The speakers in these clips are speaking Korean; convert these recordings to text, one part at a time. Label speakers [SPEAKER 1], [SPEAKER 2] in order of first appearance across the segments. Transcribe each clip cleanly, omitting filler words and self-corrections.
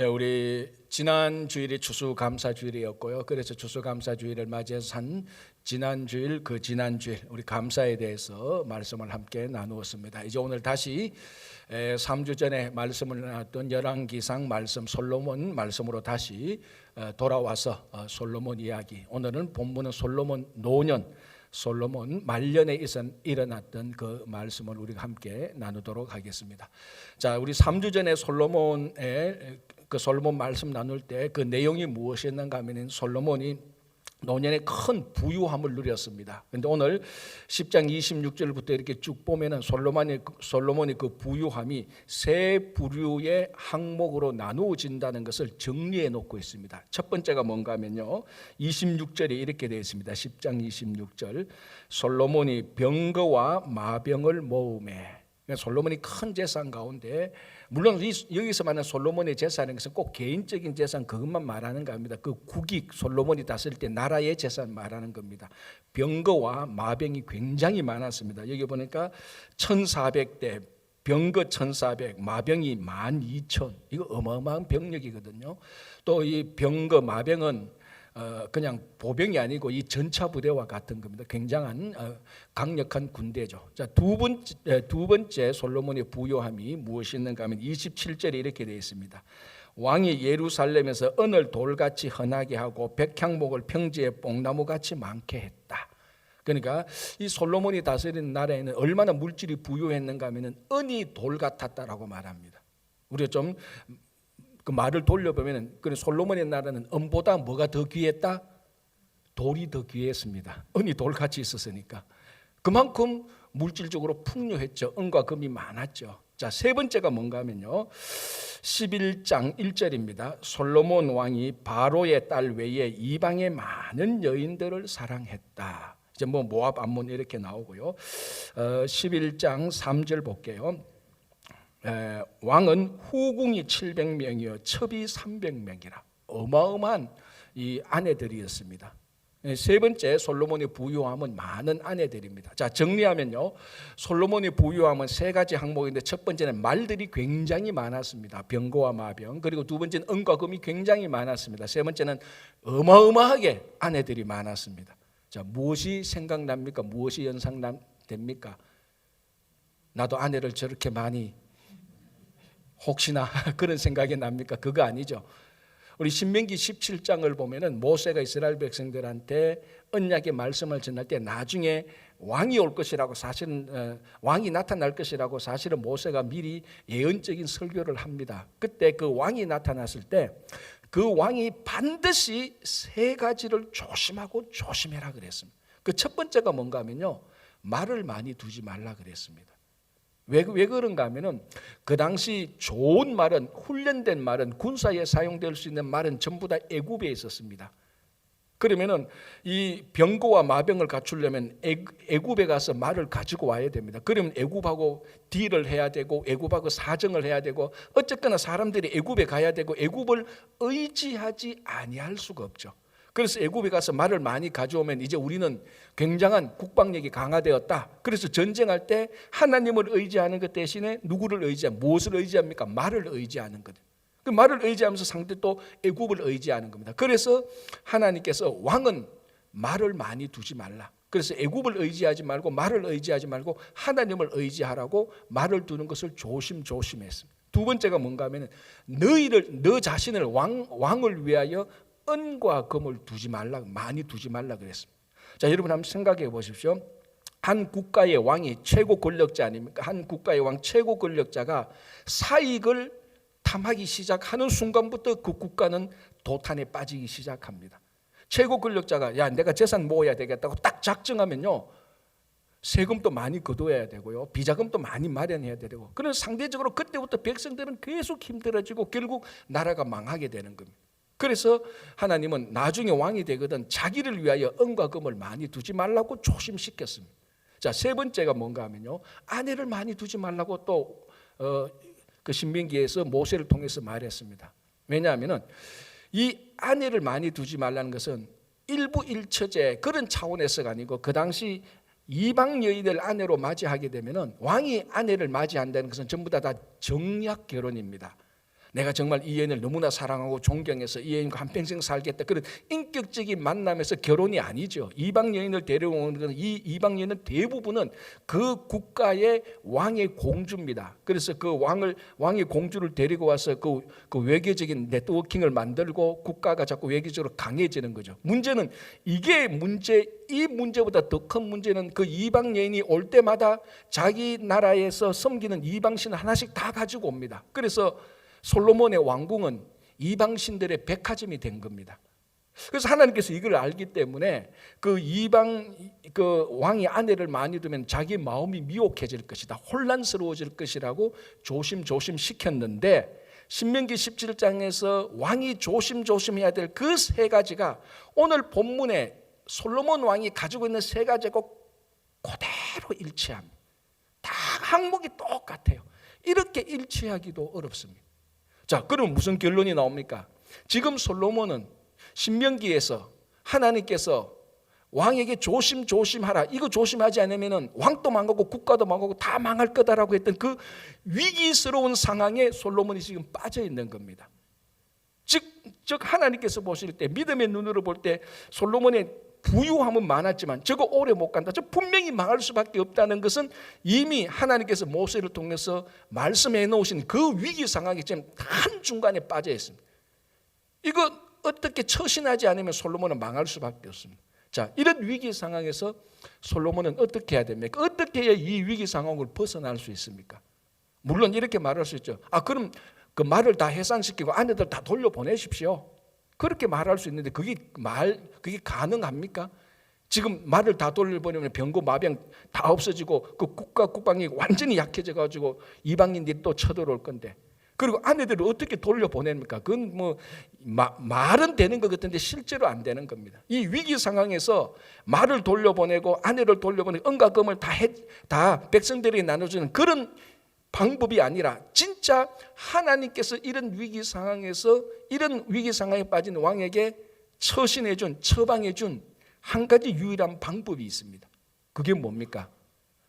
[SPEAKER 1] 우리 지난 주일이 추수감사주일이었고요. 그래서 추수감사주일을 맞이해서 한 지난 주일, 그 지난 주일 우리 감사에 대해서 말씀을 함께 나누었습니다. 이제 오늘 다시 3주 전에 말씀을 나눴던 열왕기상 말씀, 솔로몬 말씀으로 다시 돌아와서 솔로몬 이야기. 오늘은 본문은 솔로몬 노년, 솔로몬 말년에 일어났던 그 말씀을 우리가 함께 나누도록 하겠습니다. 자, 우리 3주 전에 솔로몬의 그 솔로몬 말씀 나눌 때 그 내용이 무엇이었는가 하면 솔로몬이 노년에 큰 부유함을 누렸습니다. 그런데 오늘 10장 26절부터 이렇게 쭉 보면은 솔로몬의 그 부유함이 세 부류의 항목으로 나누어진다는 것을 정리해 놓고 있습니다. 첫 번째가 뭔가 하면요, 26절에 이렇게 되어 있습니다. 10장 26절, 솔로몬이 병거와 마병을 모으매. 솔로몬이 큰 재산 가운데, 물론 여기서 말하는 솔로몬의 재산은 것은 꼭 개인적인 재산 그것만 말하는 겁니다. 그 국익, 솔로몬이 다스릴 때 나라의 재산 말하는 겁니다. 병거와 마병이 굉장히 많았습니다. 여기 보니까 1400대, 병거 1400, 마병이 12000. 이거 어마어마한 병력이거든요. 또 이 병거, 마병은 그냥 보병이 아니고 이 전차 부대와 같은 겁니다. 굉장한 강력한 군대죠. 자, 두 번째 솔로몬의 부요함이 무엇이었는가 하면 27절에 이렇게 되어 있습니다. 왕이 예루살렘에서 은을 돌같이 흔하게 하고 백향목을 평지에 뽕나무같이 많게 했다. 그러니까 이 솔로몬이 다스리는 나라에는 얼마나 물질이 부유했는가 하면 은이 돌 같았다라고 말합니다. 우리가 좀 그 말을 돌려보면 그 솔로몬의 나라는 은보다 뭐가 더 귀했다? 돌이 더 귀했습니다. 은이 돌같이 있었으니까. 그만큼 물질적으로 풍요했죠. 은과 금이 많았죠. 자, 세 번째가 뭔가 하면요, 11장 1절입니다. 솔로몬 왕이 바로의 딸 외에 이방의 많은 여인들을 사랑했다. 이제 뭐 모압, 암몬 이렇게 나오고요. 11장 3절 볼게요. 왕은 후궁이 700명이요 첩이 300명이라 어마어마한 이 아내들이었습니다. 세 번째 솔로몬의 부유함은 많은 아내들입니다. 자, 정리하면요, 솔로몬의 부유함은 세 가지 항목인데 첫 번째는 말들이 굉장히 많았습니다. 병거와 마병. 그리고 두 번째는 은과 금이 굉장히 많았습니다. 세 번째는 어마어마하게 아내들이 많았습니다. 자, 무엇이 생각납니까? 무엇이 연상됩니까? 나도 아내를 저렇게 많이 혹시나 그런 생각이 납니까? 그거 아니죠. 우리 신명기 17장을 보면은 모세가 이스라엘 백성들한테 언약의 말씀을 전할 때 나중에 왕이 올 것이라고, 사실은 왕이 나타날 것이라고 사실은 모세가 미리 예언적인 설교를 합니다. 그때 그 왕이 나타났을 때 그 왕이 반드시 세 가지를 조심하고 조심해라 그랬습니다. 그 첫 번째가 뭔가 하면요, 말을 많이 두지 말라 그랬습니다. 왜 그런가 하면은 그 당시 좋은 말은, 훈련된 말은, 군사에 사용될 수 있는 말은 전부 다 애굽에 있었습니다. 그러면은 이 병거와 마병을 갖추려면 애굽에 가서 말을 가지고 와야 됩니다. 그러면 애굽하고 딜을 해야 되고 애굽하고 사정을 해야 되고 어쨌거나 사람들이 애굽에 가야 되고 애굽을 의지하지 아니할 수가 없죠. 그래서 애굽에 가서 말을 많이 가져오면 이제 우리는 굉장한 국방력이 강화되었다. 그래서 전쟁할 때 하나님을 의지하는 것 대신에 무엇을 의지합니까? 말을 의지하는 것. 그 말을 의지하면서 상대 또 애굽을 의지하는 겁니다. 그래서 하나님께서 왕은 말을 많이 두지 말라. 그래서 애굽을 의지하지 말고 말을 의지하지 말고 하나님을 의지하라고 말을 두는 것을 조심했습니다. 두 번째가 뭔가 하면 너 자신을 왕을 위하여 은과 금을 두지 말라, 많이 두지 말라 그랬습니다. 자, 여러분 한번 생각해 보십시오. 한 국가의 왕이 최고 권력자 아닙니까? 한 국가의 왕 최고 권력자가 사익을 탐하기 시작하는 순간부터 그 국가는 도탄에 빠지기 시작합니다. 최고 권력자가 야, 내가 재산 모아야 되겠다고 딱 작정하면요, 세금도 많이 거둬야 되고요, 비자금도 많이 마련해야 되고, 그런 상대적으로 그때부터 백성들은 계속 힘들어지고 결국 나라가 망하게 되는 겁니다. 그래서 하나님은 나중에 왕이 되거든 자기를 위하여 은과 금을 많이 두지 말라고 조심시켰습니다. 자, 세 번째가 뭔가 하면요, 아내를 많이 두지 말라고 또 그 신명기에서 모세를 통해서 말했습니다. 왜냐하면은 이 아내를 많이 두지 말라는 것은 일부 일처제 그런 차원에서가 아니고 그 당시 이방 여인을 아내로 맞이하게 되면은 왕이 아내를 맞이한다는 것은 전부 다 정략 결혼입니다. 내가 정말 이 여인을 너무나 사랑하고 존경해서 이 여인과 한평생 살겠다, 그런 인격적인 만남에서 결혼이 아니죠. 이방 여인을 데려오는 이 이방 여인은 대부분은 그 국가의 왕의 공주입니다. 그래서 그 왕의 공주를 데리고 와서 그 외교적인 네트워킹을 만들고 국가가 자꾸 외교적으로 강해지는 거죠. 문제는 이 문제보다 더 큰 문제는 그 이방 여인이 올 때마다 자기 나라에서 섬기는 이방신 하나씩 다 가지고 옵니다. 그래서 솔로몬의 왕궁은 이방신들의 백화점이 된 겁니다. 그래서 하나님께서 이걸 알기 때문에 그 이방 그 왕이 아내를 많이 두면 자기 마음이 미혹해질 것이다, 혼란스러워질 것이라고 조심조심 시켰는데, 신명기 17장에서 왕이 조심조심해야 될 그 세 가지가 오늘 본문에 솔로몬 왕이 가지고 있는 세 가지고 그대로 일치합니다. 다 항목이 똑같아요. 이렇게 일치하기도 어렵습니다. 자, 그럼 무슨 결론이 나옵니까? 지금 솔로몬은 신명기에서 하나님께서 왕에게 조심조심하라, 이거 조심하지 않으면 왕도 망하고 국가도 망하고 다 망할 거다라고 했던 그 위기스러운 상황에 솔로몬이 지금 빠져 있는 겁니다. 즉 하나님께서 보실 때, 믿음의 눈으로 볼 때 솔로몬의 부유함은 많았지만 저거 오래 못 간다, 저 분명히 망할 수밖에 없다는 것은 이미 하나님께서 모세를 통해서 말씀해 놓으신 그 위기 상황이 지금 한중간에 빠져 있습니다. 이거 어떻게 처신하지 않으면 솔로몬은 망할 수밖에 없습니다. 자, 이런 위기 상황에서 솔로몬은 어떻게 해야 됩니까? 어떻게 해야 이 위기 상황을 벗어날 수 있습니까? 물론 이렇게 말할 수 있죠. 그럼 그 말을 다 해산시키고 아내들 다 돌려보내십시오. 그렇게 말할 수 있는데 그게 가능합니까? 지금 말을 다 돌려보내면 병고 마병 다 없어지고 그 국방이 완전히 약해져 가지고 이방인들이 또 쳐들어올 건데, 그리고 아내들을 어떻게 돌려보냅니까? 그건 말은 되는 것 같은데 실제로 안 되는 겁니다. 이 위기 상황에서 말을 돌려보내고 아내를 돌려보내고 은과 금을 다 백성들에게 나눠주는 그런 방법이 아니라, 진짜 하나님께서 이런 위기 상황에 빠진 왕에게 처방해준 한 가지 유일한 방법이 있습니다. 그게 뭡니까?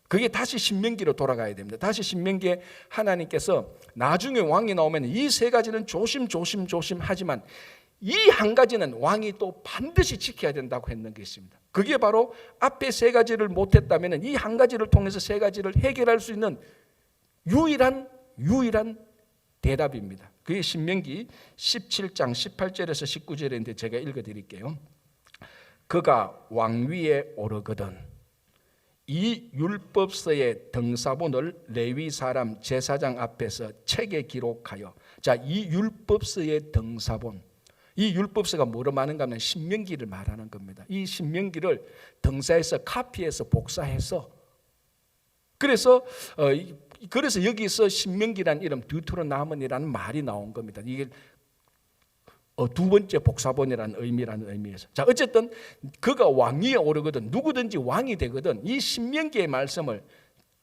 [SPEAKER 1] 그게 다시 신명기로 돌아가야 됩니다. 다시 신명기에 하나님께서 나중에 왕이 나오면 이 세 가지는 조심하지만 이 한 가지는 왕이 또 반드시 지켜야 된다고 했는 게 있습니다. 그게 바로 앞에 세 가지를 못했다면 이 한 가지를 통해서 세 가지를 해결할 수 있는 유일한 대답입니다. 그게 신명기 17장 18절에서 19절인데 제가 읽어드릴게요. 그가 왕위에 오르거든 이 율법서의 등사본을 레위 사람 제사장 앞에서 책에 기록하여. 자, 이 율법서의 등사본, 이 율법서가 뭐로 말하는가 하면 신명기를 말하는 겁니다. 이 신명기를 등사해서 카피해서 복사해서, 그래서 여기서 신명기라는 이름, 듀트로나몬이라는 말이 나온 겁니다. 이게 두 번째 복사본이라는 의미에서. 자, 어쨌든 그가 왕위에 오르거든, 누구든지 왕이 되거든 이 신명기의 말씀을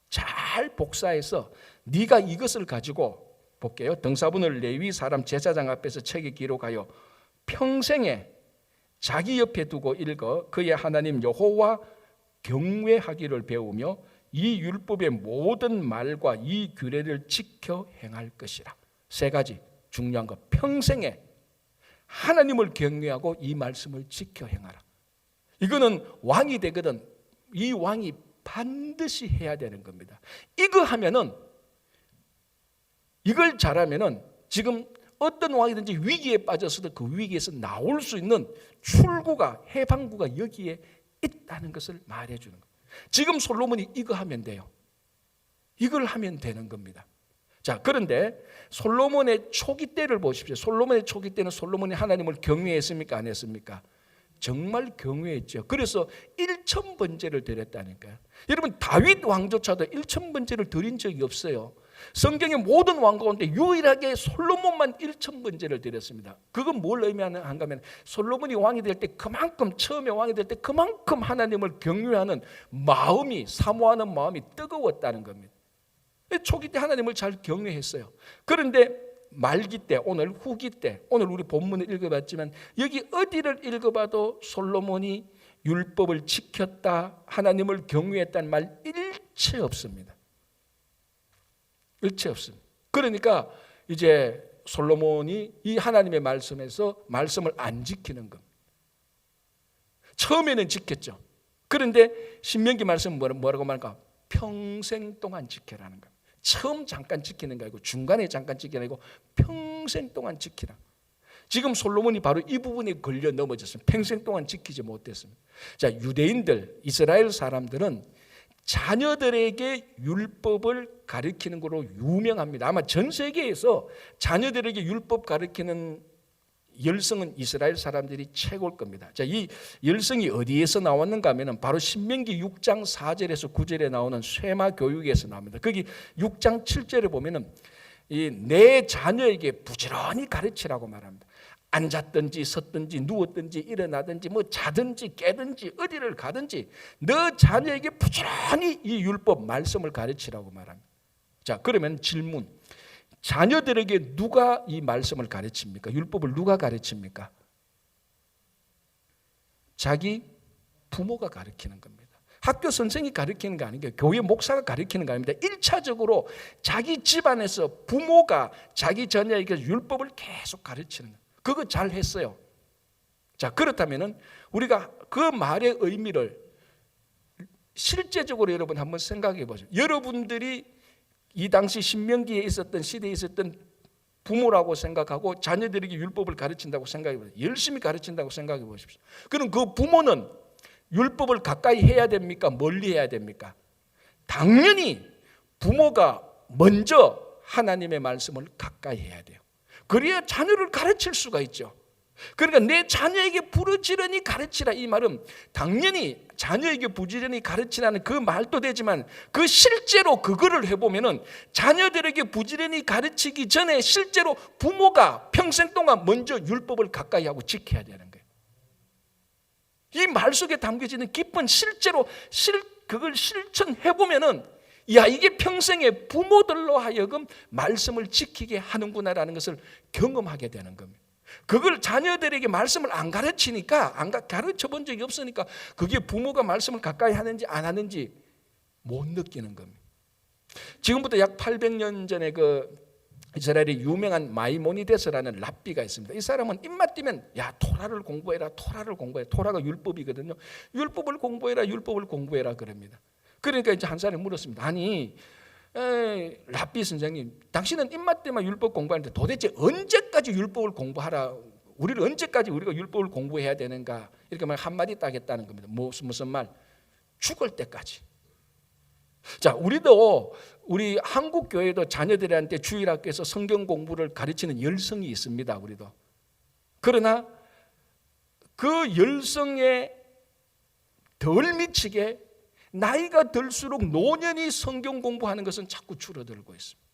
[SPEAKER 1] 잘 복사해서 네가 이것을 가지고, 볼게요. 등사본을 레위 사람 제사장 앞에서 책에 기록하여 평생에 자기 옆에 두고 읽어 그의 하나님 여호와 경외하기를 배우며 이 율법의 모든 말과 이 규례를 지켜 행할 것이라. 세 가지 중요한 것. 평생에 하나님을 경외하고 이 말씀을 지켜 행하라. 이거는 왕이 되거든 이 왕이 반드시 해야 되는 겁니다. 이걸 잘하면은 지금 어떤 왕이든지 위기에 빠졌어도 그 위기에서 나올 수 있는 출구가, 해방구가 여기에 있다는 것을 말해주는 겁니다. 지금 솔로몬이 이거 하면 돼요. 이걸 하면 되는 겁니다. 자, 그런데 솔로몬의 초기 때를 보십시오. 솔로몬의 초기 때는 솔로몬이 하나님을 경외했습니까? 안 했습니까? 정말 경외했죠. 그래서 1,000번제를 드렸다니까요. 여러분, 다윗 왕조차도 1,000번제를 드린 적이 없어요. 성경의 모든 왕 가운데 유일하게 솔로몬만 1,000번제를 드렸습니다. 그건 뭘 의미하는가 하면 솔로몬이 왕이 될 때 그만큼, 처음에 왕이 될 때 그만큼 하나님을 경외하는 마음이, 사모하는 마음이 뜨거웠다는 겁니다. 초기 때 하나님을 잘 경외했어요. 그런데 말기 때, 오늘 후기 때, 오늘 우리 본문을 읽어봤지만 여기 어디를 읽어봐도 솔로몬이 율법을 지켰다, 하나님을 경외했다는 말 일체 없습니다. 일체 없습니다. 그러니까 이제 솔로몬이 이 하나님의 말씀에서 말씀을 안 지키는 겁니다. 처음에는 지켰죠. 그런데 신명기 말씀은 뭐라고 말할까? 평생 동안 지켜라는 겁니다. 처음 잠깐 지키는 게 아니고 중간에 잠깐 지키는 게 아니고 평생 동안 지키라. 지금 솔로몬이 바로 이 부분에 걸려 넘어졌습니다. 평생 동안 지키지 못했습니다. 자, 유대인들, 이스라엘 사람들은 자녀들에게 율법을 가르치는 것으로 유명합니다. 아마 전 세계에서 자녀들에게 율법 가르치는 열성은 이스라엘 사람들이 최고일 겁니다. 자, 이 열성이 어디에서 나왔는가 하면 바로 신명기 6장 4절에서 9절에 나오는 쇠마 교육에서 나옵니다. 거기 6장 7절에 보면은 내 자녀에게 부지런히 가르치라고 말합니다. 앉았든지 섰든지 누웠든지 일어나든지 뭐 자든지 깨든지 어디를 가든지 너 자녀에게 부지런히 이 율법 말씀을 가르치라고 말합니다. 자, 그러면 질문. 자녀들에게 누가 이 말씀을 가르칩니까? 율법을 누가 가르칩니까? 자기 부모가 가르치는 겁니다. 학교 선생이 가르치는 게 아니고 교회 목사가 가르치는 거 아닙니다. 1차적으로 자기 집안에서 부모가 자기 자녀에게 율법을 계속 가르치는 거예요. 그거 잘 했어요. 자, 그렇다면은 우리가 그 말의 의미를 실제적으로 여러분 한번 생각해 보세요. 여러분들이 이 당시 신명기에 있었던 시대에 있었던 부모라고 생각하고 자녀들에게 율법을 가르친다고 생각해 보세요. 열심히 가르친다고 생각해 보십시오. 그럼 그 부모는 율법을 가까이 해야 됩니까? 멀리 해야 됩니까? 당연히 부모가 먼저 하나님의 말씀을 가까이 해야 돼요. 그래야 자녀를 가르칠 수가 있죠. 그러니까 내 자녀에게 부지런히 가르치라, 이 말은 당연히 자녀에게 부지런히 가르치라는 그 말도 되지만 그 실제로 그거를 해보면은 자녀들에게 부지런히 가르치기 전에 실제로 부모가 평생 동안 먼저 율법을 가까이 하고 지켜야 되는 거예요. 이 말 속에 담겨지는 깊은 실제로 그걸 실천해보면은 야, 이게 평생에 부모들로 하여금 말씀을 지키게 하는구나라는 것을 경험하게 되는 겁니다. 그걸 자녀들에게 말씀을 안 가르치니까, 가르쳐 본 적이 없으니까 그게 부모가 말씀을 가까이 하는지 안 하는지 못 느끼는 겁니다. 지금부터 약 800년 전에 이스라엘의 유명한 마이모니데스라는 랍비가 있습니다. 이 사람은 입맛 뛰면 야, 토라를 공부해라, 토라를 공부해라. 토라가 율법이거든요. 율법을 공부해라 그럽니다. 그러니까 이제 한 사람이 물었습니다. 아니, 랍비 선생님, 당신은 입맛 때만 율법 공부하는데 도대체 언제까지 율법을 공부하라? 우리를 언제까지 우리가 율법을 공부해야 되는가? 이렇게 말 한마디 따겠다는 겁니다. 무슨 말? 죽을 때까지. 자, 우리 한국 교회도 자녀들한테 주일학교에서 성경 공부를 가르치는 열성이 있습니다. 우리도. 그러나 그 열성에 덜 미치게 나이가 들수록 노년이 성경 공부하는 것은 자꾸 줄어들고 있습니다.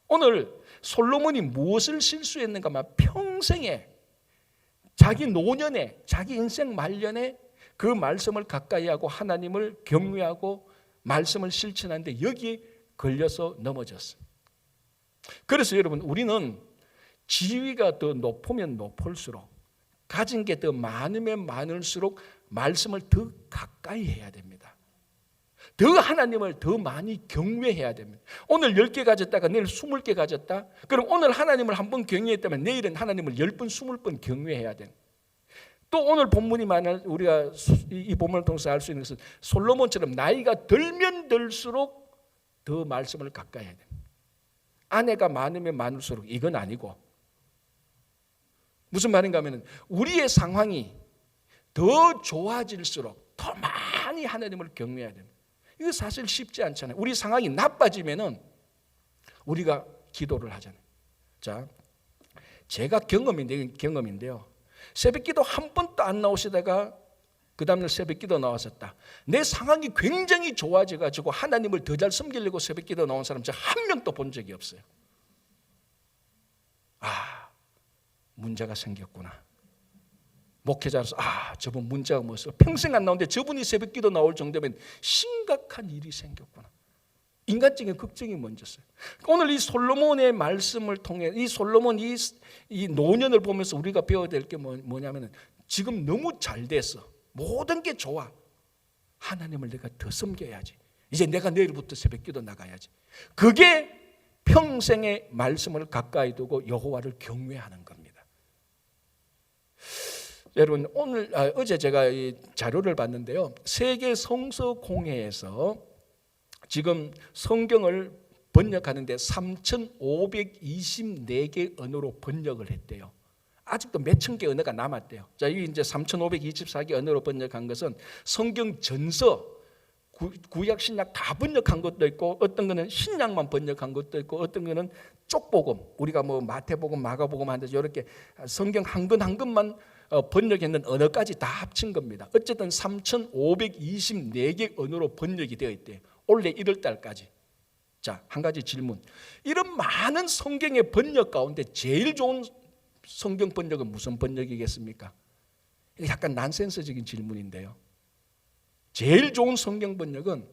[SPEAKER 1] 오늘 솔로몬이 무엇을 실수했는가 하면 평생에 자기 노년에 자기 인생 말년에 그 말씀을 가까이 하고 하나님을 경외하고 말씀을 실천하는데 여기에 걸려서 넘어졌습니다. 그래서 여러분, 우리는 지위가 더 높으면 높을수록 가진 게 더 많으면 많을수록 말씀을 더 가까이 해야 됩니다. 더 하나님을 더 많이 경외해야 됩니다. 오늘 10개 가졌다가 내일 20개 가졌다. 그럼 오늘 하나님을 한 번 경외했다면 내일은 하나님을 10번, 20번 경외해야 됩니다. 또 오늘 본문이 우리가 이 본문을 통해서 알 수 있는 것은 솔로몬처럼 나이가 들면 들수록 더 말씀을 가까이 해야 됩니다. 아내가 많으면 많을수록 이건 아니고, 무슨 말인가 하면 우리의 상황이 더 좋아질수록 더 많이 하나님을 경외해야 됩니다. 이거 사실 쉽지 않잖아요. 우리 상황이 나빠지면은 우리가 기도를 하잖아요. 자, 제가 경험인데요. 새벽기도 한 번도 안 나오시다가 그 다음날 새벽기도 나왔었다. 내 상황이 굉장히 좋아져가지고 하나님을 더 잘 섬기려고 새벽기도 나온 사람 제가 한 명도 본 적이 없어요. 문제가 생겼구나. 목회자로서 저분 문제가 뭐였어? 평생 안 나오는데 저분이 새벽기도 나올 정도면 심각한 일이 생겼구나. 인간적인 걱정이 먼저였어요. 오늘 이 솔로몬의 말씀을 통해 이 솔로몬 이 노년을 보면서 우리가 배워야 될 게 뭐냐면은 지금 너무 잘 됐어. 모든 게 좋아. 하나님을 내가 더 섬겨야지. 이제 내가 내일부터 새벽기도 나가야지. 그게 평생의 말씀을 가까이 두고 여호와를 경외하는 겁니다. 여러분 어제 제가 이 자료를 봤는데요, 세계 성서 공회에서 지금 성경을 번역하는데 3,524개 언어로 번역을 했대요. 아직도 몇천 개 언어가 남았대요. 자, 이 이제 3,524개 언어로 번역한 것은 성경 전서, 구약 신약 다 번역한 것도 있고, 어떤 거는 신약만 번역한 것도 있고, 어떤 거는 쪽복음, 우리가 뭐 마태복음, 마가복음 하는데 이렇게 성경 한 권 한 권만 번역했는 언어까지 다 합친 겁니다. 어쨌든 3,524개 언어로 번역이 되어 있대요. 올해 1월 달까지. 자, 한 가지 질문. 이런 많은 성경의 번역 가운데 제일 좋은 성경 번역은 무슨 번역이겠습니까? 약간 난센스적인 질문인데요. 제일 좋은 성경 번역은,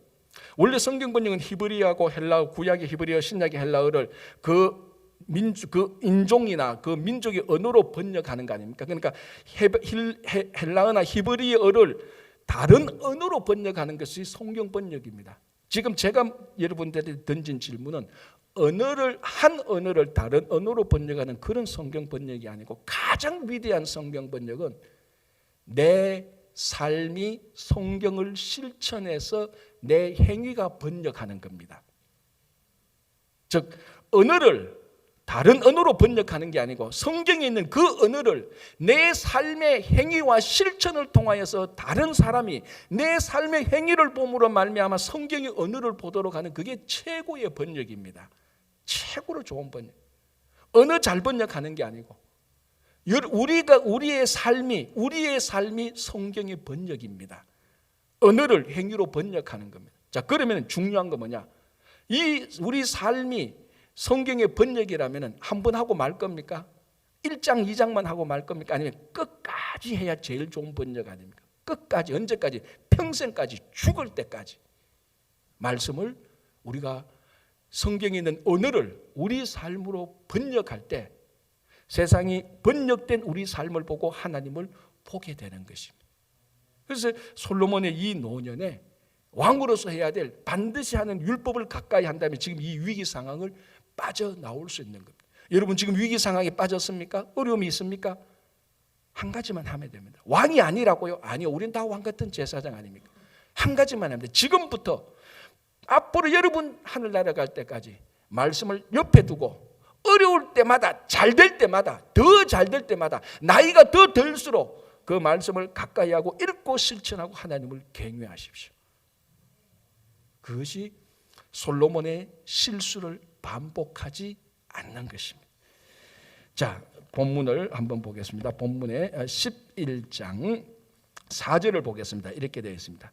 [SPEAKER 1] 원래 성경 번역은 히브리어하고 헬라어, 구약의 히브리어, 신약의 헬라어를 그 인종이나 그 민족의 언어로 번역하는 거 아닙니까? 그러니까 헬라어나 히브리어를 다른 언어로 번역하는 것이 성경 번역입니다. 지금 제가 여러분들에게 던진 질문은 한 언어를 다른 언어로 번역하는 그런 성경 번역이 아니고, 가장 위대한 성경 번역은 내 삶이 성경을 실천해서 내 행위가 번역하는 겁니다. 즉 언어를 다른 언어로 번역하는 게 아니고, 성경에 있는 그 언어를 내 삶의 행위와 실천을 통하여서 다른 사람이 내 삶의 행위를 봄으로 말미암아 성경의 언어를 보도록 하는, 그게 최고의 번역입니다. 최고로 좋은 번역. 언어 잘 번역하는 게 아니고, 우리의 삶이 성경의 번역입니다. 언어를 행위로 번역하는 겁니다. 자, 그러면 중요한 거 뭐냐? 우리 삶이 성경의 번역이라면 한 번 하고 말 겁니까? 1장 2장만 하고 말 겁니까? 아니면 끝까지 해야 제일 좋은 번역 아닙니까? 끝까지, 언제까지? 평생까지, 죽을 때까지 말씀을, 우리가 성경에 있는 언어를 우리 삶으로 번역할 때 세상이 번역된 우리 삶을 보고 하나님을 보게 되는 것입니다. 그래서 솔로몬의 이 노년에 왕으로서 해야 될, 반드시 하는 율법을 가까이 한다면 지금 이 위기 상황을 빠져나올 수 있는 겁니다. 여러분 지금 위기 상황에 빠졌습니까? 어려움이 있습니까? 한 가지만 하면 됩니다. 왕이 아니라고요? 아니요, 우린 다 왕 같은 제사장 아닙니까? 한 가지만 하면 됩니다. 지금부터 앞으로 여러분 하늘나라 갈 때까지 말씀을 옆에 두고, 어려울 때마다, 잘 될 때마다, 더 잘 될 때마다, 나이가 더 들수록 그 말씀을 가까이 하고 읽고 실천하고 하나님을 경외하십시오. 그것이 솔로몬의 실수를 반복하지 않는 것입니다. 자, 본문을 한번 보겠습니다. 본문의 11장 4절을 보겠습니다. 이렇게 되어 있습니다.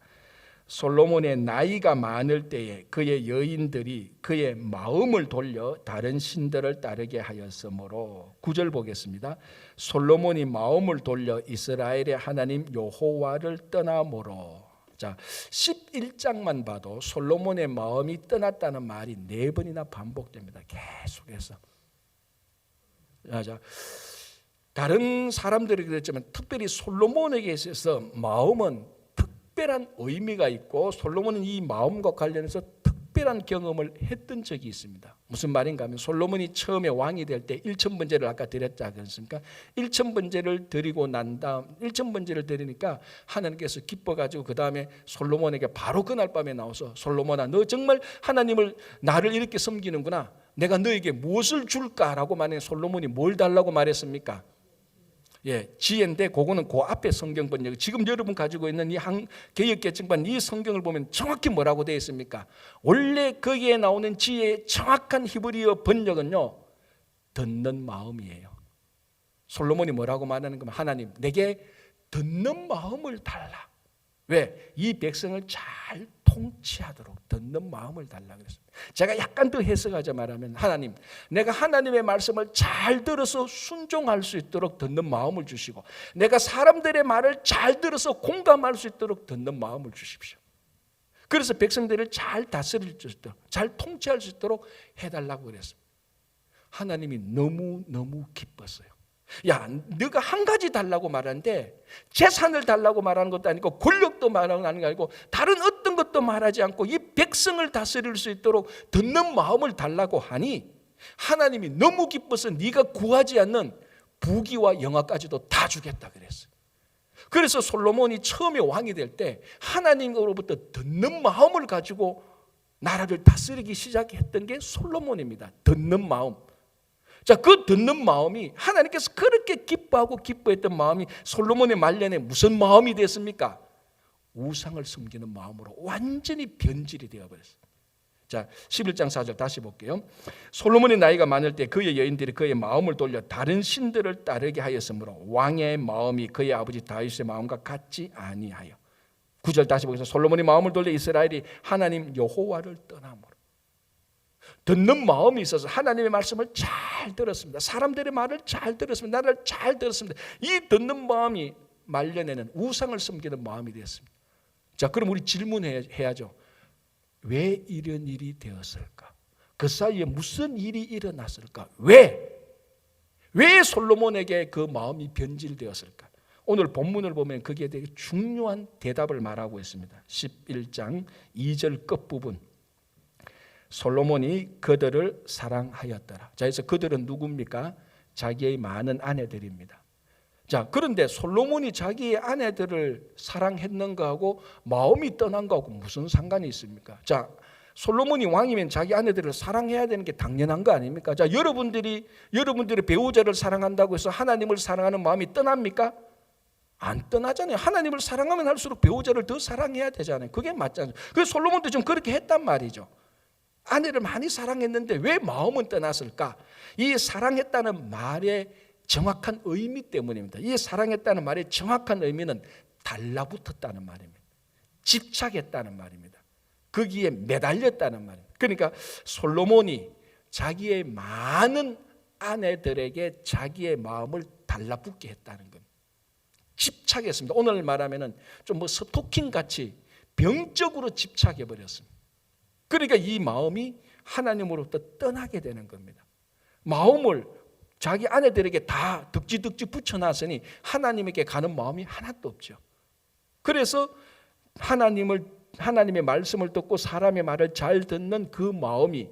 [SPEAKER 1] 솔로몬의 나이가 많을 때에 그의 여인들이 그의 마음을 돌려 다른 신들을 따르게 하였으므로. 9절 보겠습니다. 솔로몬이 마음을 돌려 이스라엘의 하나님 여호와를 떠나므로. 자, 11장만 봐도 솔로몬의 마음이 떠났다는 말이 4번이나 반복됩니다. 계속해서. 자, 다른 사람들이 그랬지만 특별히 솔로몬에게 있어서 마음은 특별한 의미가 있고, 솔로몬은 이 마음과 관련해서 특별한 경험을 했던 적이 있습니다. 무슨 말인가 하면, 솔로몬이 처음에 왕이 될 때 1,000번제를 아까 드렸지 않습니까? 1,000번제를 드리고 난 다음, 1,000번제를 드리니까 하나님께서 기뻐가지고 그 다음에 솔로몬에게 바로 그날 밤에 나와서, 솔로몬아, 너 정말 하나님을, 나를 이렇게 섬기는구나, 내가 너에게 무엇을 줄까라고 말해. 솔로몬이 뭘 달라고 말했습니까? 지혜인데 그거는 그 앞에 성경 번역, 지금 여러분 가지고 있는 이 개역 개정판 이 성경을 보면 정확히 뭐라고 되어 있습니까? 원래 거기에 나오는 지혜의 정확한 히브리어 번역은요, 듣는 마음이에요. 솔로몬이 뭐라고 말하는 거면, 하나님 내게 듣는 마음을 달라. 왜? 이 백성을 잘 통치하도록 듣는 마음을 달라 그랬습니다. 제가 약간 더 해석하자 말하면, 하나님, 내가 하나님의 말씀을 잘 들어서 순종할 수 있도록 듣는 마음을 주시고, 내가 사람들의 말을 잘 들어서 공감할 수 있도록 듣는 마음을 주십시오. 그래서 백성들을 잘 다스릴 수 있도록, 잘 통치할 수 있도록 해달라고 그랬습니다. 하나님이 너무 기뻤어요. 야, 너가 한 가지 달라고 말하는데 재산을 달라고 말하는 것도 아니고 권력도 말하는 게 아니고 다른 어떤 것도 말하지 않고 이 백성을 다스릴 수 있도록 듣는 마음을 달라고 하니 하나님이 너무 기뻐서 네가 구하지 않는 부귀와 영화까지도 다 주겠다 그랬어요. 그래서 솔로몬이 처음에 왕이 될 때 하나님으로부터 듣는 마음을 가지고 나라를 다스리기 시작했던 게 솔로몬입니다. 듣는 마음. 자, 그 듣는 마음이 하나님께서 그렇게 기뻐하고 기뻐했던 마음이 솔로몬의 말년에 무슨 마음이 됐습니까? 우상을 섬기는 마음으로 완전히 변질이 되어버렸어요. 자, 11장 4절 다시 볼게요. 솔로몬의 나이가 많을 때 그의 여인들이 그의 마음을 돌려 다른 신들을 따르게 하였으므로 왕의 마음이 그의 아버지 다윗의 마음과 같지 아니하여. 9절 다시 보겠습니다. 솔로몬이 마음을 돌려 이스라엘이 하나님 여호와를 떠남으로. 듣는 마음이 있어서 하나님의 말씀을 잘 들었습니다. 사람들의 말을 잘 들었습니다. 나를 잘 들었습니다. 이 듣는 마음이 말년에는 우상을 섬기는 마음이 되었습니다. 자, 그럼 우리 질문해야죠. 왜 이런 일이 되었을까? 그 사이에 무슨 일이 일어났을까? 왜 솔로몬에게 그 마음이 변질되었을까? 오늘 본문을 보면 거기에 되게 중요한 대답을 말하고 있습니다. 11장 2절 끝부분. 솔로몬이 그들을 사랑하였더라. 자, 그래서 그들은 누굽니까? 자기의 많은 아내들입니다. 자, 그런데 솔로몬이 자기의 아내들을 사랑했는가 하고 마음이 떠난 거하고 무슨 상관이 있습니까? 자, 솔로몬이 왕이면 자기 아내들을 사랑해야 되는 게 당연한 거 아닙니까? 자, 여러분들의 배우자를 사랑한다고 해서 하나님을 사랑하는 마음이 떠납니까? 안 떠나잖아요. 하나님을 사랑하면 할수록 배우자를 더 사랑해야 되잖아요. 그게 맞잖아요. 그래서 솔로몬도 좀 그렇게 했단 말이죠. 아내를 많이 사랑했는데 왜 마음은 떠났을까? 이 사랑했다는 말의 정확한 의미 때문입니다. 이 사랑했다는 말의 정확한 의미는 달라붙었다는 말입니다. 집착했다는 말입니다. 거기에 매달렸다는 말입니다. 그러니까 솔로몬이 자기의 많은 아내들에게 자기의 마음을 달라붙게 했다는 겁니다. 집착했습니다. 오늘 말하면은 좀 스토킹 같이 병적으로 집착해 버렸습니다. 그러니까 이 마음이 하나님으로부터 떠나게 되는 겁니다. 마음을 자기 아내들에게 다 득지 붙여놨으니 하나님에게 가는 마음이 하나도 없죠. 그래서 하나님의 말씀을 듣고 사람의 말을 잘 듣는 그 마음이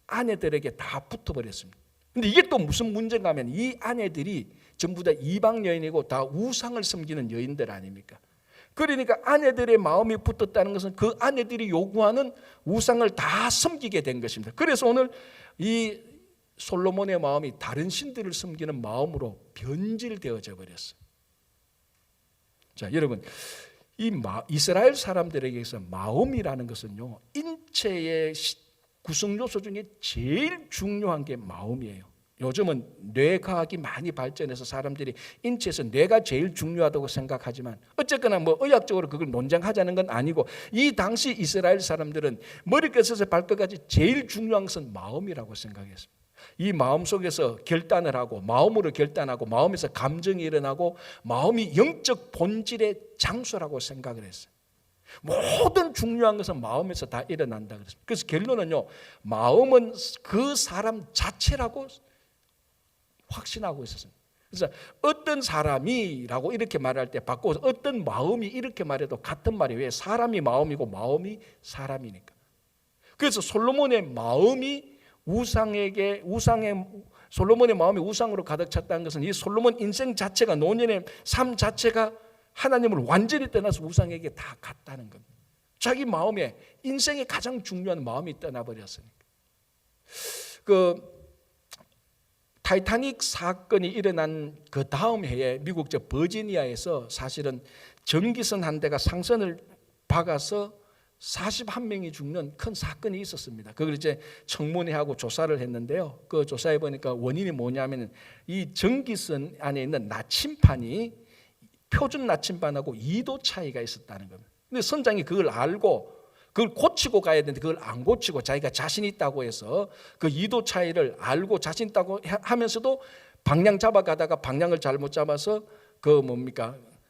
[SPEAKER 1] 아내들에게 다 붙어버렸습니다. 근데 이게 또 무슨 문제인가 하면 이 아내들이 전부 다 이방 여인이고 다 우상을 섬기는 여인들 아닙니까? 그러니까 아내들의 마음이 붙었다는 것은 그 아내들이 요구하는 우상을 다 섬기게 된 것입니다. 그래서 오늘 이 솔로몬의 마음이 다른 신들을 섬기는 마음으로 변질되어져 버렸어요. 자, 여러분, 이스라엘 사람들에게서 마음이라는 것은요, 인체의 구성 요소 중에 제일 중요한 게 마음이에요. 요즘은 뇌과학이 많이 발전해서 사람들이 인체에서 뇌가 제일 중요하다고 생각하지만 어쨌거나 의학적으로 그걸 논쟁하자는 건 아니고 이 당시 이스라엘 사람들은 머리끝에서 발끝까지 제일 중요한 것은 마음이라고 생각했습니다. 이 마음 속에서 결단을 하고 마음으로 결단하고 마음에서 감정이 일어나고 마음이 영적 본질의 장소라고 생각을 했어요. 모든 중요한 것은 마음에서 다 일어난다 그랬습니다. 그래서 결론은요, 마음은 그 사람 자체라고 확신하고 있었습니다. 그래서 어떤 사람이라고 이렇게 말할 때 바꿔서 어떤 마음이 이렇게 말해도 같은 말이에요. 왜? 사람이 마음이고 마음이 사람이니까. 그래서 솔로몬의 마음이 솔로몬의 마음이 우상으로 가득 찼다는 것은 이 솔로몬 인생 자체가 노년의 삶 자체가 하나님을 완전히 떠나서 우상에게 다 갔다는 겁니다. 자기 마음에 인생의 가장 중요한 마음이 떠나버렸으니까. 타이타닉 사건이 일어난 그 다음 해에 미국 버지니아에서 사실은 전기선 한 대가 상선을 박아서 41명이 죽는 큰 사건이 있었습니다. 그걸 이제 청문회하고 조사를 했는데요. 그 조사해 보니까 원인이 뭐냐면 이 전기선 안에 있는 나침판이 표준 나침반하고 2도 차이가 있었다는 겁니다. 근데 선장이 그걸 알고 그걸 고치고 가야 되는데 그걸 안 고치고 자기가 자신 있다고 해서 그 2도 차이를 알고 자신 있다고 하면서도 방향 잡아가다가 방향을 잘못 잡아서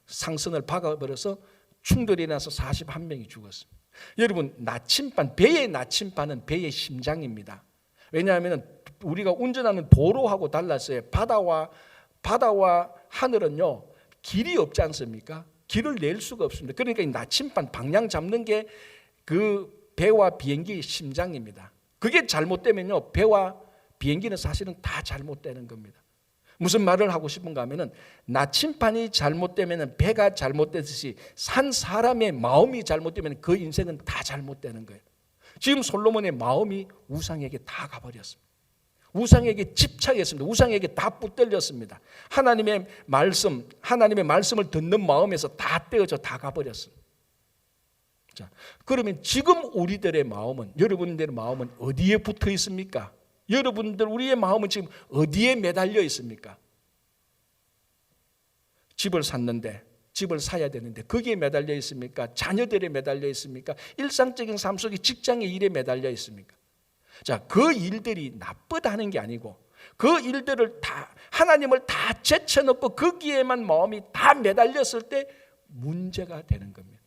[SPEAKER 1] 상선을 박아버려서 충돌이 나서 41명이 죽었습니다. 여러분, 배의 나침반은 배의 심장입니다. 왜냐하면 우리가 운전하는 도로하고 달랐어요. 바다와 하늘은요, 길이 없지 않습니까? 길을 낼 수가 없습니다. 그러니까 이 나침반 방향 잡는 게 그 배와 비행기의 심장입니다. 그게 잘못되면요, 배와 비행기는 사실은 다 잘못되는 겁니다. 무슨 말을 하고 싶은가 하면은 나침반이 잘못되면 배가 잘못되듯이 산 사람의 마음이 잘못되면 그 인생은 다 잘못되는 거예요. 지금 솔로몬의 마음이 우상에게 다 가버렸습니다. 우상에게 집착했습니다. 우상에게 다 붙들렸습니다. 하나님의 말씀을 듣는 마음에서 다 떼어져 다 가버렸습니다. 자, 그러면 지금 우리들의 마음은, 여러분들의 마음은 어디에 붙어 있습니까? 우리의 마음은 지금 어디에 매달려 있습니까? 집을 샀는데, 집을 사야 되는데 거기에 매달려 있습니까? 자녀들에 매달려 있습니까? 일상적인 삶 속에 직장의 일에 매달려 있습니까? 자, 그 일들이 나쁘다는 게 아니고 그 일들을 다 하나님을 다 제쳐놓고 거기에만 마음이 다 매달렸을 때 문제가 되는 겁니다.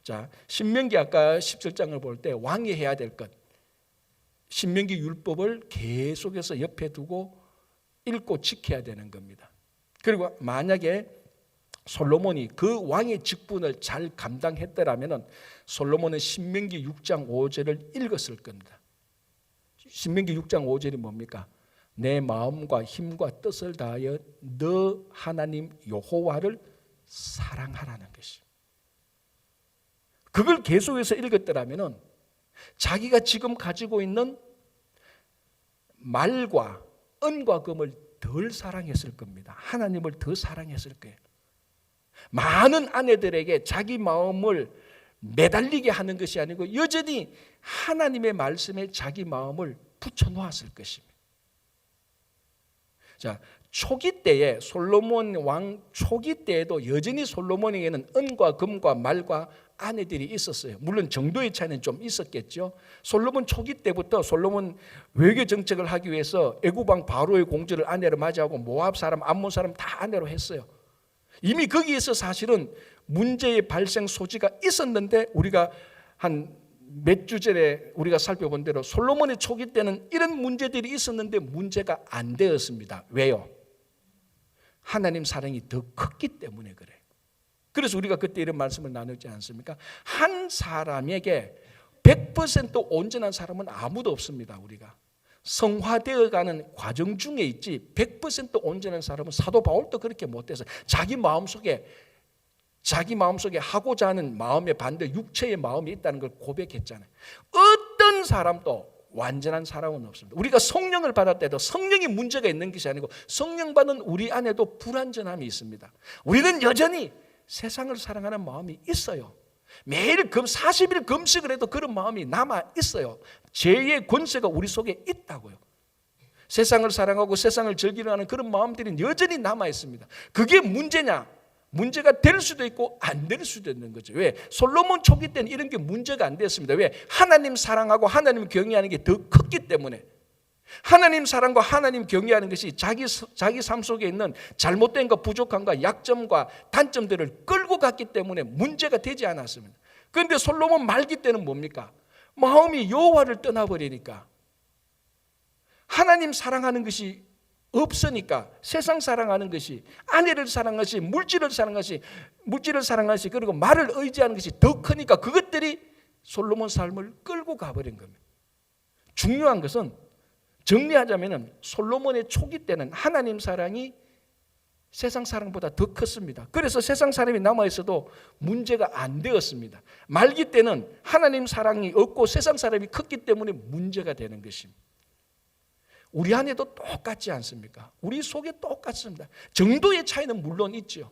[SPEAKER 1] 자, 신명기 아까 17장을 볼 때 왕이 해야 될 것, 신명기 율법을 계속해서 옆에 두고 읽고 지켜야 되는 겁니다. 그리고 만약에 솔로몬이 그 왕의 직분을 잘 감당했더라면 솔로몬은 신명기 6장 5절을 읽었을 겁니다. 신명기 6장 5절이 뭡니까? 내 마음과 힘과 뜻을 다하여 너 하나님 여호와를 사랑하라는 것이. 그걸 계속해서 읽었더라면 자기가 지금 가지고 있는 말과 은과 금을 덜 사랑했을 겁니다. 하나님을 더 사랑했을 거예요. 많은 아내들에게 자기 마음을 매달리게 하는 것이 아니고 여전히 하나님의 말씀에 자기 마음을 붙여놓았을 것입니다. 자, 초기 때에 솔로몬 왕 초기 때에도 여전히 솔로몬에게는 은과 금과 말과 아내들이 있었어요. 물론 정도의 차이는 좀 있었겠죠. 솔로몬 초기 때부터 솔로몬 외교 정책을 하기 위해서 애굽 왕 바로의 공주를 아내로 맞이하고 모압 사람, 암몬 사람 다 아내로 했어요. 이미 거기에서 사실은 문제의 발생 소지가 있었는데 우리가 한 몇 주 전에 우리가 살펴본 대로 솔로몬의 초기 때는 이런 문제들이 있었는데 문제가 안 되었습니다. 왜요? 하나님 사랑이 더 컸기 때문에 그래요. 그래서 우리가 그때 이런 말씀을 나누지 않습니까? 한 사람에게 100% 온전한 사람은 아무도 없습니다. 우리가 성화되어가는 과정 중에 있지 100% 온전한 사람은 사도 바울도 그렇게 못해서 자기 마음속에 하고자 하는 마음의 반대 육체의 마음이 있다는 걸 고백했잖아요. 어떤 사람도 완전한 사람은 없습니다. 우리가 성령을 받을 때도 성령이 문제가 있는 것이 아니고 성령 받은 우리 안에도 불완전함이 있습니다. 우리는 여전히 세상을 사랑하는 마음이 있어요. 매일 40일 금식을 해도 그런 마음이 남아 있어요. 죄의 권세가 우리 속에 있다고요. 세상을 사랑하고 세상을 즐기려 하는 그런 마음들이 여전히 남아 있습니다. 그게 문제냐? 문제가 될 수도 있고 안 될 수도 있는 거죠. 왜? 솔로몬 초기 때는 이런 게 문제가 안 됐습니다. 왜? 하나님 사랑하고 하나님 경외하는 게 더 컸기 때문에. 하나님 사랑과 하나님 경외하는 것이 자기 삶 속에 있는 잘못된 것, 부족함과 약점과 단점들을 끌고 갔기 때문에 문제가 되지 않았습니다. 그런데 솔로몬 말기 때는 뭡니까? 마음이 여호와를 떠나버리니까 하나님 사랑하는 것이 없으니까 세상 사랑하는 것이, 아내를 사랑하는 것이, 물질을 사랑하는 것이, 그리고 말을 의지하는 것이 더 크니까 그것들이 솔로몬 삶을 끌고 가버린 겁니다. 중요한 것은 정리하자면 솔로몬의 초기 때는 하나님 사랑이 세상 사랑보다 더 컸습니다. 그래서 세상 사람이 남아있어도 문제가 안 되었습니다. 말기 때는 하나님 사랑이 없고 세상 사람이 컸기 때문에 문제가 되는 것입니다. 우리 안에도 똑같지 않습니까? 우리 속에 똑같습니다. 정도의 차이는 물론 있죠.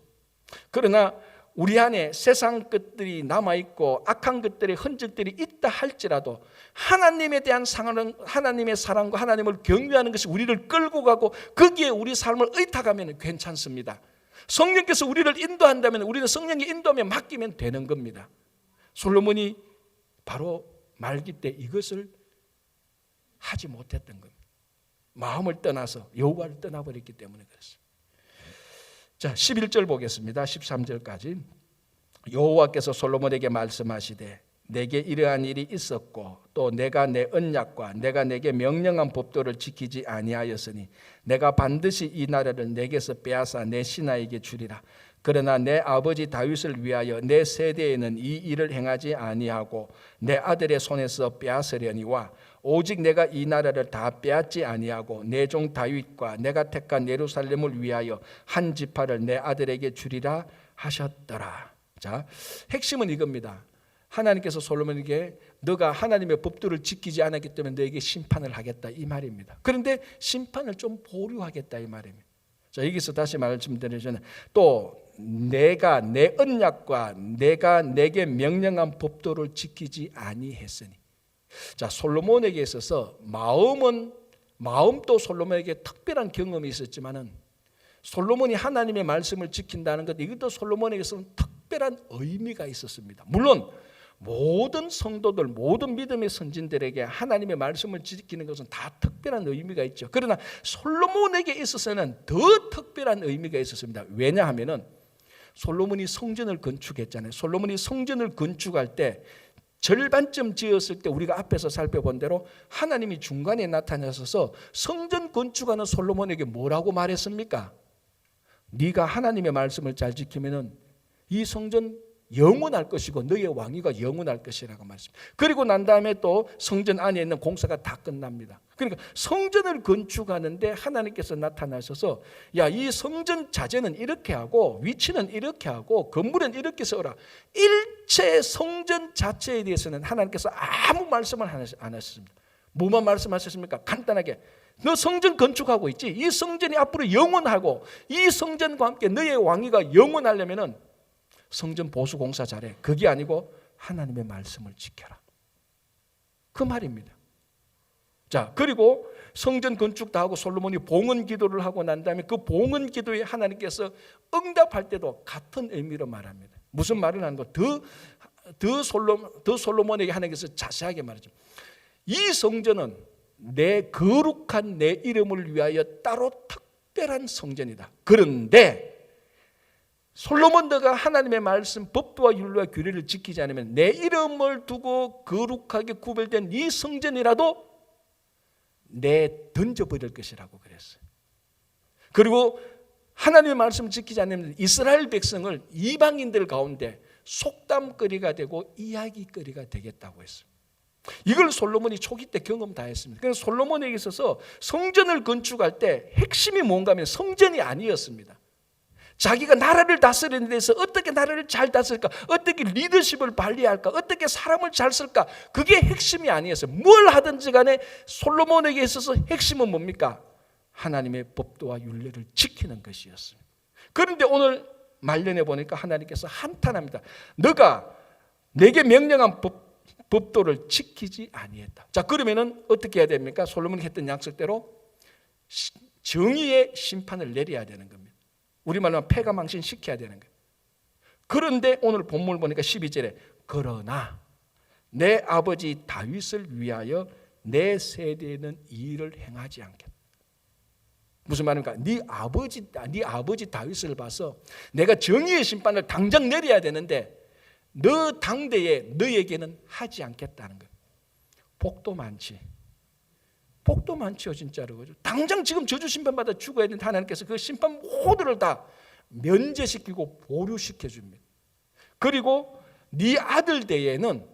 [SPEAKER 1] 그러나 우리 안에 세상 것들이 남아있고 악한 것들의 흔적들이 있다 할지라도 하나님에 대한 하나님의 사랑과 하나님을 경외하는 것이 우리를 끌고 가고 거기에 우리 삶을 의탁하면 괜찮습니다. 성령께서 우리를 인도한다면 우리는 성령의 인도함에 맡기면 되는 겁니다. 솔로몬이 바로 말기 때 이것을 하지 못했던 겁니다. 마음을 떠나서 여호와를 떠나버렸기 때문에 그렇습니다. 자, 11절 보겠습니다. 13절까지. 여호와께서 솔로몬에게 말씀하시되 내게 이러한 일이 있었고 또 내가 내 언약과 내가 내게 명령한 법도를 지키지 아니하였으니 내가 반드시 이 나라를 내게서 빼앗아 내 신하에게 주리라. 그러나 내 아버지 다윗을 위하여 내 세대에는 이 일을 행하지 아니하고 내 아들의 손에서 빼앗으려니와 오직 내가 이 나라를 다 빼앗지 아니하고 내 종 다윗과 내가 택한 예루살렘을 위하여 한 지파를 내 아들에게 주리라 하셨더라. 자, 핵심은 이겁니다. 하나님께서 솔로몬에게 너가 하나님의 법도를 지키지 않았기 때문에 너에게 심판을 하겠다 이 말입니다. 그런데 심판을 좀 보류하겠다 이 말입니다. 자, 여기서 다시 말씀드리자면 또 내가 내 언약과 내가 내게 명령한 법도를 지키지 아니했으니. 자, 솔로몬에게 있어서 마음도 솔로몬에게 특별한 경험이 있었지만은 솔로몬이 하나님의 말씀을 지킨다는 것, 이것도 솔로몬에게서는 특별한 의미가 있었습니다. 물론 모든 성도들, 모든 믿음의 선진들에게 하나님의 말씀을 지키는 것은 다 특별한 의미가 있죠. 그러나 솔로몬에게 있어서는 더 특별한 의미가 있었습니다. 왜냐하면은 솔로몬이 성전을 건축했잖아요. 솔로몬이 성전을 건축할 때 절반쯤 지었을 때 우리가 앞에서 살펴본 대로 하나님이 중간에 나타나셔서 성전 건축하는 솔로몬에게 뭐라고 말했습니까? 네가 하나님의 말씀을 잘 지키면은 이 성전 영원할 것이고 너의 왕위가 영원할 것이라고 말씀합니다. 그리고 난 다음에 또 성전 안에 있는 공사가 다 끝납니다. 그러니까 성전을 건축하는데 하나님께서 나타나셔서 야, 이 성전 자재는 이렇게 하고 위치는 이렇게 하고 건물은 이렇게 세워라. 일체 성전 자체에 대해서는 하나님께서 아무 말씀을 안 하셨습니다. 뭐만 말씀하셨습니까? 간단하게 너 성전 건축하고 있지? 이 성전이 앞으로 영원하고 이 성전과 함께 너의 왕위가 영원하려면은 성전 보수 공사 잘해. 그게 아니고 하나님의 말씀을 지켜라. 그 말입니다. 자, 그리고 성전 건축 다 하고 솔로몬이 봉헌 기도를 하고 난 다음에 그 봉헌 기도에 하나님께서 응답할 때도 같은 의미로 말합니다. 무슨 말을 하는 거? 더 솔로몬에게 하나님께서 자세하게 말하죠. 이 성전은 내 거룩한 내 이름을 위하여 따로 특별한 성전이다. 그런데 솔로몬 너가 하나님의 말씀 법도와 율례와 규례를 지키지 않으면 내 이름을 두고 거룩하게 구별된 이 성전이라도 내 던져버릴 것이라고 그랬어요. 그리고 하나님의 말씀을 지키지 않으면 이스라엘 백성을 이방인들 가운데 속담거리가 되고 이야기거리가 되겠다고 했어요. 이걸 솔로몬이 초기 때 경험 다 했습니다. 그래서 솔로몬에게 있어서 성전을 건축할 때 핵심이 뭔가 하면 성전이 아니었습니다. 자기가 나라를 다스리는 데서 어떻게 나라를 잘 다스릴까, 어떻게 리더십을 발휘할까, 어떻게 사람을 잘 쓸까, 그게 핵심이 아니었어요. 뭘 하든지 간에 솔로몬에게 있어서 핵심은 뭡니까? 하나님의 법도와 율례를 지키는 것이었습니다. 그런데 오늘 말년에 보니까 하나님께서 한탄합니다. 너가 내게 명령한 법도를 지키지 아니했다. 자, 그러면은 어떻게 해야 됩니까? 솔로몬이 했던 약속대로 정의의 심판을 내려야 되는 겁니다. 우리말로 패가망신 시켜야 되는 거예요. 그런데 오늘 본문을 보니까 12절에 그러나 내 아버지 다윗을 위하여 내 세대에는 이 일을 행하지 않겠다. 무슨 말입니까? 네 아버지 다윗을 봐서 내가 정의의 심판을 당장 내려야 되는데 너 당대에 너에게는 하지 않겠다는 거예요. 복도 많지요, 진짜로. 그죠? 당장 지금 저주 심판받아 죽어야 되는 하나님께서 그 심판 모두를 다 면제시키고 보류시켜 줍니다. 그리고 네 아들 대에는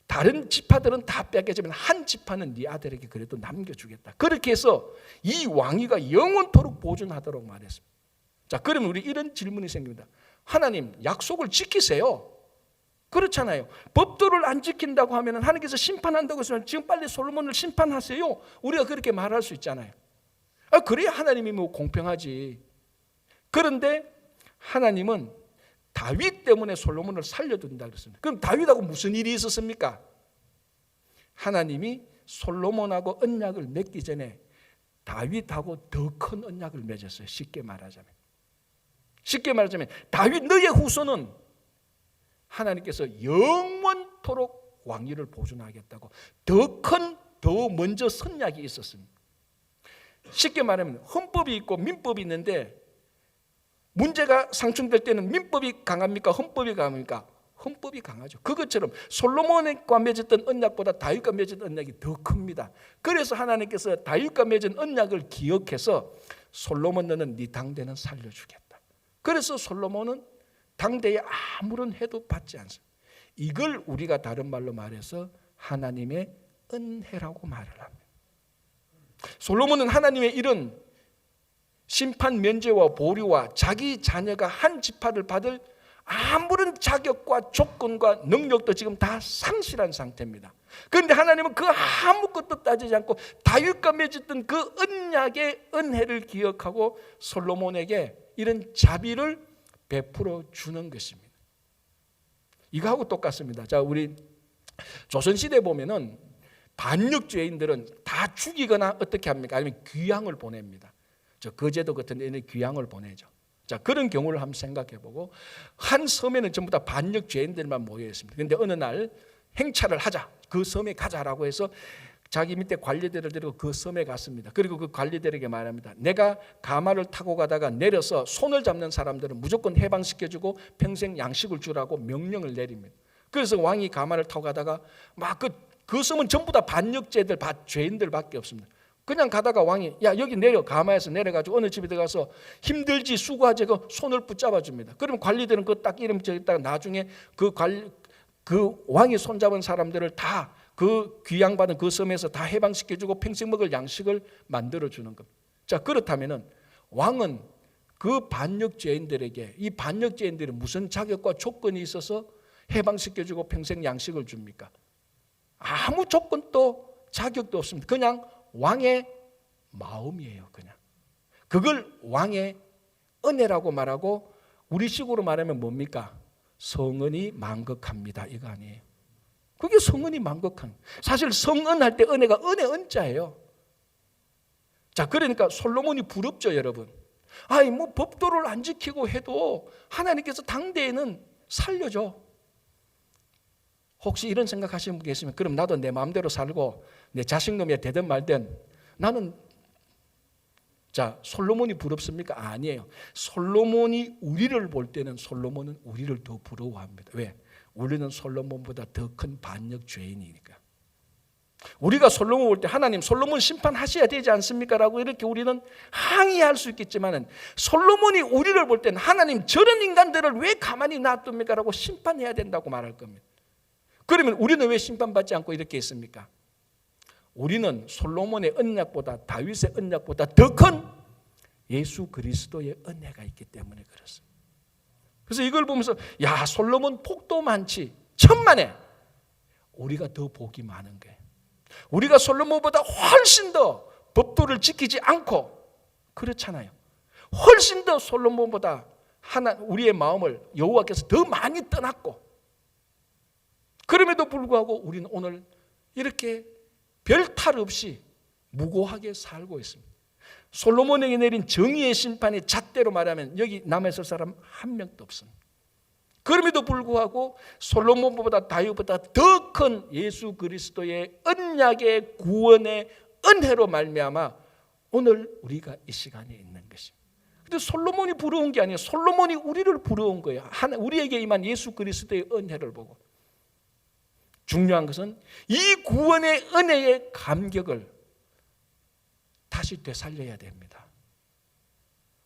[SPEAKER 1] 다른 지파들은 다 뺏겨지면 한 지파는 네 아들에게 그래도 남겨주겠다. 그렇게 해서 이 왕위가 영원토록 보존하도록 말했습니다. 자, 그러면 우리 이런 질문이 생깁니다. 하나님, 약속을 지키세요. 그렇잖아요. 법도를 안 지킨다고 하면 하나님께서 심판한다고 해서 지금 빨리 솔로몬을 심판하세요. 우리가 그렇게 말할 수 있잖아요. 그래야 하나님이 뭐 공평하지. 그런데 하나님은 다윗 때문에 솔로몬을 살려둔다 그랬습니다. 그럼 다윗하고 무슨 일이 있었습니까? 하나님이 솔로몬하고 언약을 맺기 전에 다윗하고 더 큰 언약을 맺었어요. 쉽게 말하자면 다윗 너의 후손은 하나님께서 영원토록 왕위를 보존하겠다고 더 먼저 선약이 있었습니다. 쉽게 말하면 헌법이 있고 민법이 있는데 문제가 상충될 때는 민법이 강합니까? 헌법이 강합니까? 헌법이 강하죠. 그것처럼 솔로몬과 맺었던 언약보다 다윗과 맺은 언약이 더 큽니다. 그래서 하나님께서 다윗과 맺은 언약을 기억해서 솔로몬 너는 네 당대는 살려주겠다. 그래서 솔로몬은 당대에 아무런 해도 받지 않습니다. 이걸 우리가 다른 말로 말해서 하나님의 은혜라고 말을 합니다. 솔로몬은 하나님의 이런 심판 면제와 보류와 자기 자녀가 한 지파를 받을 아무런 자격과 조건과 능력도 지금 다 상실한 상태입니다. 그런데 하나님은 그 아무것도 따지지 않고 다윗과 맺었던 그 언약의 은혜를 기억하고 솔로몬에게 이런 자비를 베풀어 주는 것입니다. 이거하고 똑같습니다. 자, 우리 조선시대에 보면은 반역죄인들은 다 죽이거나 어떻게 합니까? 아니면 귀양을 보냅니다. 저 거제도 같은 데는 귀양을 보내죠. 자, 그런 경우를 한번 생각해 보고, 한 섬에는 전부 다 반역 죄인들만 모여 있습니다. 그런데 어느 날 행차를 하자, 그 섬에 가자라고 해서 자기 밑에 관리들을 데리고 그 섬에 갔습니다. 그리고 그 관리들에게 말합니다. 내가 가마를 타고 가다가 내려서 손을 잡는 사람들은 무조건 해방시켜주고 평생 양식을 주라고 명령을 내립니다. 그래서 왕이 가마를 타고 가다가 막 그 섬은 전부 다 반역죄들, 죄인들밖에 없습니다. 그냥 가다가 왕이 야 여기 내려, 가마에서 내려가지고 어느 집에 들어가서 힘들지 수고하지 그 손을 붙잡아 줍니다. 그러면 관리들은 그 딱 이름 적었다가 나중에 그 왕이 손잡은 사람들을 다 그 귀양받은 그 섬에서 다 해방시켜주고 평생 먹을 양식을 만들어 주는 겁니다. 자, 그렇다면은 왕은 그 반역죄인들에게, 이 반역죄인들이 무슨 자격과 조건이 있어서 해방시켜주고 평생 양식을 줍니까? 아무 조건도 자격도 없습니다. 그냥 왕의 마음이에요. 그냥 그걸 왕의 은혜라고 말하고, 우리식으로 말하면 뭡니까? 성은이 만극합니다, 이거 아니에요. 그게 성은이 만극한, 사실 성은할 때 은혜가 은혜 은자예요. 자, 그러니까 솔로몬이 부럽죠, 여러분. 아이 뭐 법도를 안 지키고 해도 하나님께서 당대에는 살려줘. 혹시 이런 생각하시는 분 계시면, 그럼 나도 내 마음대로 살고 내 자식놈이 되든 말든 나는, 자, 솔로몬이 부럽습니까? 아니에요. 솔로몬이 우리를 볼 때는 솔로몬은 우리를 더 부러워합니다. 왜? 우리는 솔로몬보다 더 큰 반역 죄인이니까. 우리가 솔로몬 볼 때 하나님 솔로몬 심판하셔야 되지 않습니까? 라고 이렇게 우리는 항의할 수 있겠지만은, 솔로몬이 우리를 볼 때는 하나님 저런 인간들을 왜 가만히 놔둡니까? 라고 심판해야 된다고 말할 겁니다. 그러면 우리는 왜 심판받지 않고 이렇게 있습니까? 우리는 솔로몬의 언약보다, 다윗의 언약보다 더 큰 예수 그리스도의 은혜가 있기 때문에 그렇습니다. 그래서 이걸 보면서 야, 솔로몬 복도 많지, 천만에 우리가 더 복이 많은 거예요. 우리가 솔로몬보다 훨씬 더 법도를 지키지 않고 그렇잖아요. 훨씬 더 솔로몬보다 우리의 마음을 여호와께서 더 많이 떠났고, 그럼에도 불구하고 우리는 오늘 이렇게 별 탈 없이 무고하게 살고 있습니다. 솔로몬에게 내린 정의의 심판의 잣대로 말하면 여기 남아있을 사람 한 명도 없습니다. 그럼에도 불구하고 솔로몬보다 다윗보다 더 큰 예수 그리스도의 언약의 구원의 은혜로 말미암아 오늘 우리가 이 시간에 있는 것입니다. 근데 솔로몬이 부러운 게 아니에요. 솔로몬이 우리를 부러운 거예요. 우리에게 임한 예수 그리스도의 은혜를 보고. 중요한 것은 이 구원의 은혜의 감격을 다시 되살려야 됩니다.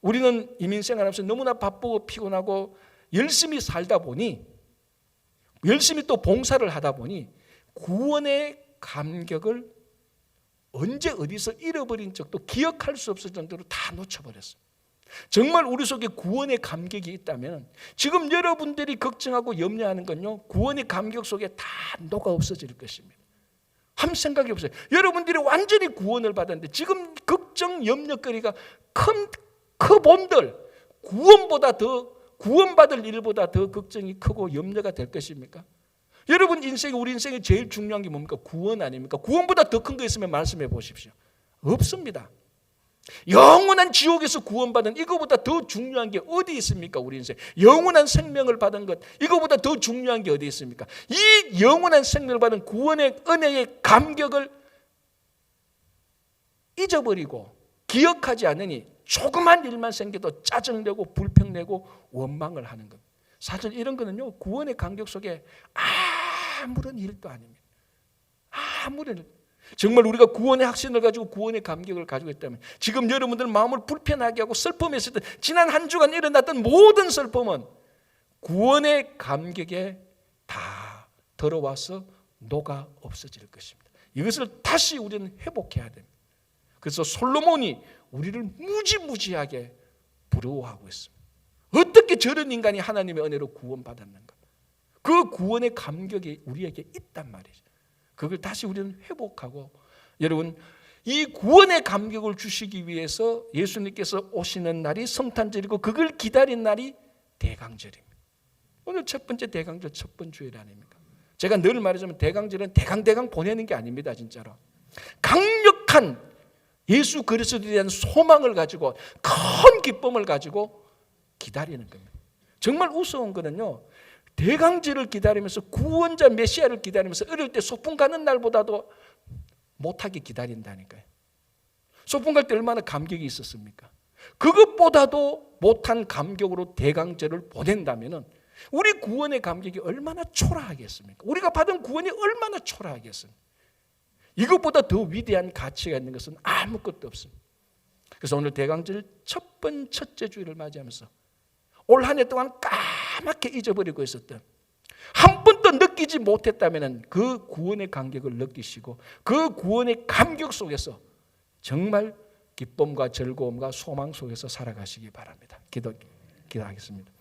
[SPEAKER 1] 우리는 이민생활하면서 너무나 바쁘고 피곤하고 열심히 살다 보니, 열심히 또 봉사를 하다 보니 구원의 감격을 언제 어디서 잃어버린 적도 기억할 수 없을 정도로 다 놓쳐버렸어요. 정말 우리 속에 구원의 감격이 있다면 지금 여러분들이 걱정하고 염려하는 건요, 구원의 감격 속에 다 녹아 없어질 것입니다. 한번 생각해 보세요. 여러분들이 완전히 구원을 받았는데 지금 걱정 염려거리가 크본들 구원받을 일보다 더 걱정이 크고 염려가 될 것입니까? 여러분 우리 인생에 제일 중요한 게 뭡니까? 구원 아닙니까? 구원보다 더 큰 거 있으면 말씀해 보십시오. 없습니다. 영원한 지옥에서 구원받은 이거보다 더 중요한 게 어디 있습니까? 우리 인생 영원한 생명을 받은 것, 이거보다 더 중요한 게 어디 있습니까? 이 영원한 생명을 받은 구원의 은혜의 감격을 잊어버리고 기억하지 않으니 조그만 일만 생겨도 짜증내고 불평내고 원망을 하는 것. 사실 이런 거는요, 구원의 감격 속에 아무런 일도 아닙니다. 아무런 일. 정말 우리가 구원의 확신을 가지고 구원의 감격을 가지고 있다면, 지금 여러분들 마음을 불편하게 하고 슬픔했을 때 지난 한 주간 일어났던 모든 슬픔은 구원의 감격에 다 들어와서 녹아 없어질 것입니다. 이것을 다시 우리는 회복해야 됩니다. 그래서 솔로몬이 우리를 무지무지하게 부러워하고 있습니다. 어떻게 저런 인간이 하나님의 은혜로 구원받았는가? 그 구원의 감격이 우리에게 있단 말이죠. 그걸 다시 우리는 회복하고, 여러분, 이 구원의 감격을 주시기 위해서 예수님께서 오시는 날이 성탄절이고 그걸 기다린 날이 대강절입니다. 오늘 첫 번째 대강절 첫 번째 주일 아닙니까? 제가 늘 말하자면 대강절은 대강 보내는 게 아닙니다. 진짜로 강력한 예수 그리스도에 대한 소망을 가지고 큰 기쁨을 가지고 기다리는 겁니다. 정말 우스운 거는요, 대강절을 기다리면서 구원자 메시아를 기다리면서 어릴 때 소풍 가는 날보다도 못하게 기다린다니까요. 소풍 갈 때 얼마나 감격이 있었습니까? 그것보다도 못한 감격으로 대강절을 보낸다면 우리 구원의 감격이 얼마나 초라하겠습니까? 우리가 받은 구원이 얼마나 초라하겠습니까? 이것보다 더 위대한 가치가 있는 것은 아무것도 없습니다. 그래서 오늘 대강절 첫째 주일을 맞이하면서 올 한 해 동안 까맣게 잊어버리고 있었던, 한 번도 느끼지 못했다면 그 구원의 감격을 느끼시고 그 구원의 감격 속에서 정말 기쁨과 즐거움과 소망 속에서 살아가시기 바랍니다. 기도하겠습니다.